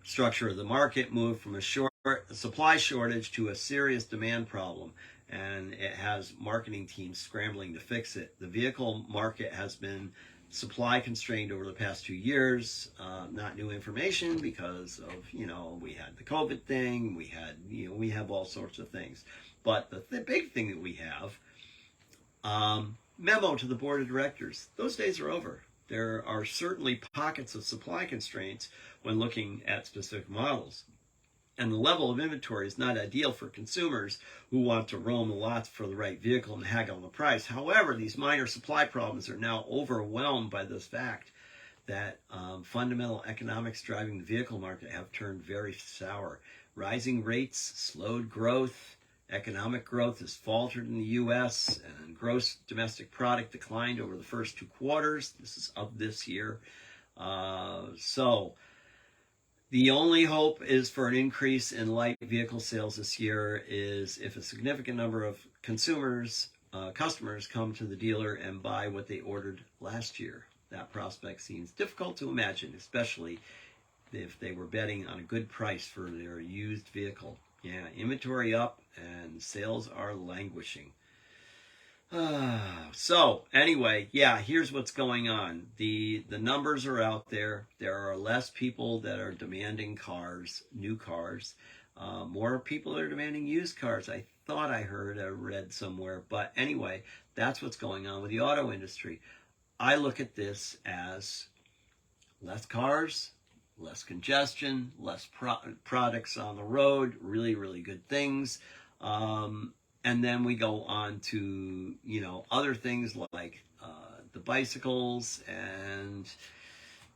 structure of the market moved from a supply shortage to a serious demand problem, and it has marketing teams scrambling to fix it. The vehicle market has been supply constrained over the past 2 years. Not new information because of, we had the COVID thing, we have all sorts of things. But the big thing that we have, memo to the board of directors, those days are over. There are certainly pockets of supply constraints when looking at specific models. And the level of inventory is not ideal for consumers who want to roam the lots for the right vehicle and haggle on the price. However, these minor supply problems are now overwhelmed by this fact that fundamental economics driving the vehicle market have turned very sour. Rising rates slowed growth. Economic growth has faltered in the U.S. and gross domestic product declined over the first 2 quarters. This is of this year. So the only hope is for an increase in light vehicle sales this year is if a significant number of customers come to the dealer and buy what they ordered last year. That prospect seems difficult to imagine, especially if they were betting on a good price for their used vehicle. Yeah, inventory up and sales are languishing. So anyway, here's what's going on. The numbers are out there. There are less people that are demanding cars, new cars. More people are demanding used cars. I thought I read somewhere. But anyway, that's what's going on with the auto industry. I look at this as less cars, less congestion, less products on the road, really, really good things. And then we go on to, other things like the bicycles, and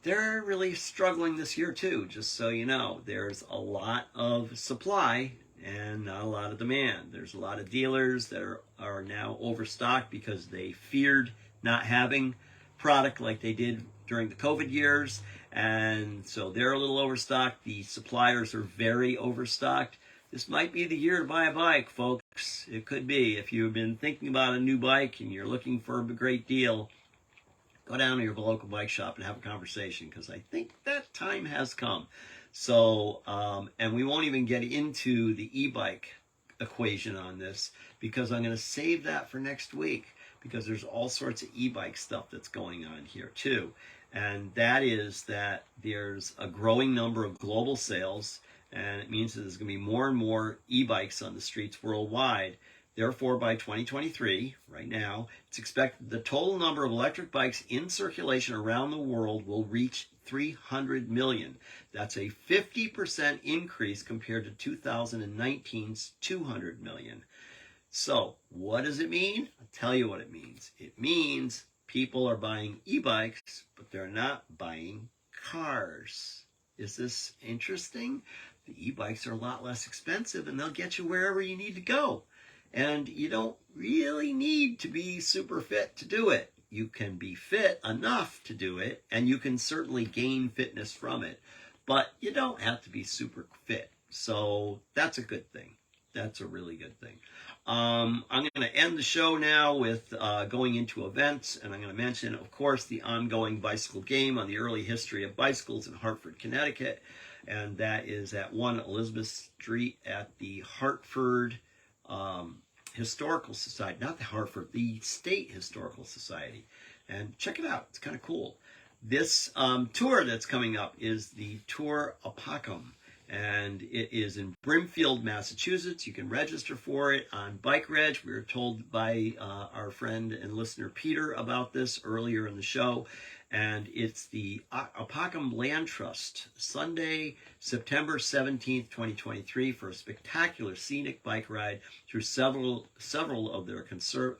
they're really struggling this year too, just so you know. There's a lot of supply and not a lot of demand. There's a lot of dealers that are now overstocked because they feared not having product like they did during the COVID years, and so they're a little overstocked. The suppliers are very overstocked. This might be the year to buy a bike, folks. It could be. If you've been thinking about a new bike and you're looking for a great deal, go down to your local bike shop and have a conversation, because I think that time has come. So, and we won't even get into the e-bike equation on this, because I'm going to save that for next week, because there's all sorts of e-bike stuff that's going on here too. And that is that there's a growing number of global sales, and it means that there's going to be more and more e-bikes on the streets worldwide. Therefore, by 2023, right now, it's expected the total number of electric bikes in circulation around the world will reach 300 million. That's a 50% increase compared to 2019's 200 million. So, what does it mean? I'll tell you what it means. It means people are buying e-bikes, but they're not buying cars. Is this interesting? The e-bikes are a lot less expensive, and they'll get you wherever you need to go. And you don't really need to be super fit to do it. You can be fit enough to do it, and you can certainly gain fitness from it, but you don't have to be super fit. So that's a good thing. That's a really good thing. I'm going to end the show now with going into events, and I'm going to mention, of course, the ongoing bicycle game on the early history of bicycles in Hartford, Connecticut, and that is at 1 Elizabeth Street at the Hartford Historical Society, not the Hartford, the State Historical Society. And check it out. It's kind of cool. This tour that's coming up is the Tour Apacum, and it is in Brimfield, Massachusetts. You can register for it on Bike Reg. We were told by our friend and listener Peter about this earlier in the show. And it's the Apacum Land Trust, Sunday, September 17th, 2023, for a spectacular scenic bike ride through several of their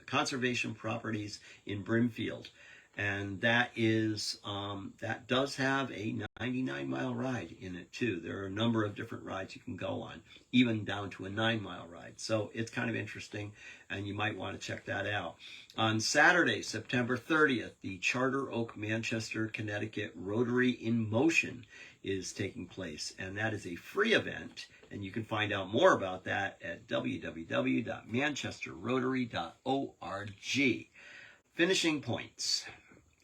conservation properties in Brimfield. And that is that does have a 99-mile ride in it too. There are a number of different rides you can go on, even down to a 9-mile ride. So it's kind of interesting, and you might want to check that out. On Saturday, September 30th, the Charter Oak, Manchester, Connecticut Rotary in Motion is taking place, and that is a free event. And you can find out more about that at www.manchesterrotary.org. Finishing points.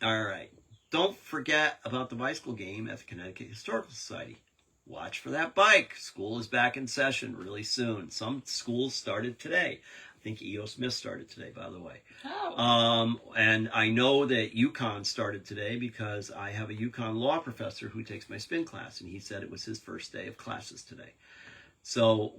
All right. Don't forget about the bicycle game at the Connecticut Historical Society. Watch for that bike. School is back in session really soon. Some schools started today. I think E.O. Smith started today, by the way. Oh. And I know that UConn started today because I have a UConn law professor who takes my spin class, and he said it was his first day of classes today. So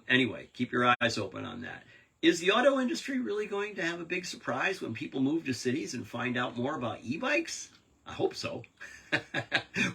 anyway, keep your eyes open on that. Is the auto industry really going to have a big surprise when people move to cities and find out more about e-bikes? I hope so.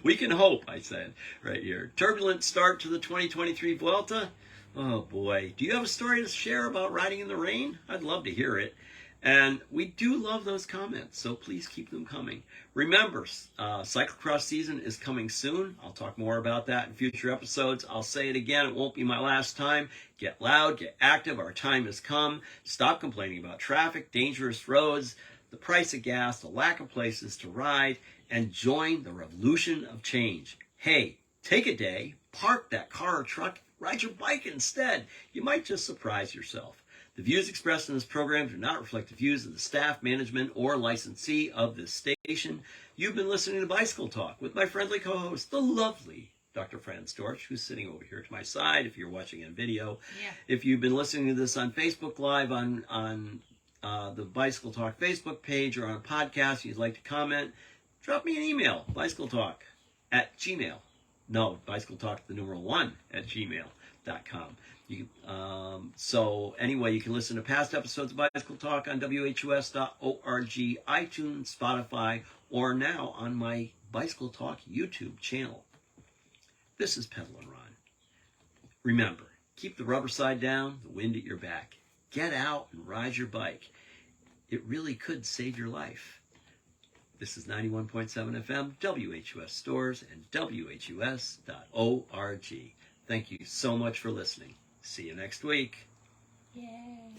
We can hope, I said right here. Turbulent start to the 2023 Vuelta. Oh boy. Do you have a story to share about riding in the rain? I'd love to hear it. And we do love those comments, so please keep them coming. Remember, cyclocross season is coming soon. I'll talk more about that in future episodes. I'll say it again. It won't be my last time. Get loud, get active. Our time has come. Stop complaining about traffic, dangerous roads, the price of gas, the lack of places to ride, and join the revolution of change. Hey, take a day, park that car or truck, ride your bike instead. You might just surprise yourself. The views expressed in this program do not reflect the views of the staff, management, or licensee of this station. You've been listening to Bicycle Talk with my friendly co-host, the lovely Dr. Fran Storch, who's sitting over here to my side if you're watching on video. Yeah. If you've been listening to this on Facebook Live, on the Bicycle Talk Facebook page, or on a podcast, you'd like to comment, drop me an email, bicycletalk@gmail. No, bicycletalk, the numeral 1 at gmail.com. So anyway, you can listen to past episodes of Bicycle Talk on WHUS.org, iTunes, Spotify, or now on my Bicycle Talk YouTube channel. This is Pedal and Ron. Remember, keep the rubber side down, the wind at your back. Get out and ride your bike. It really could save your life. This is 91.7 FM, WHUS Stores, and WHUS.org. Thank you so much for listening. See you next week. Yay.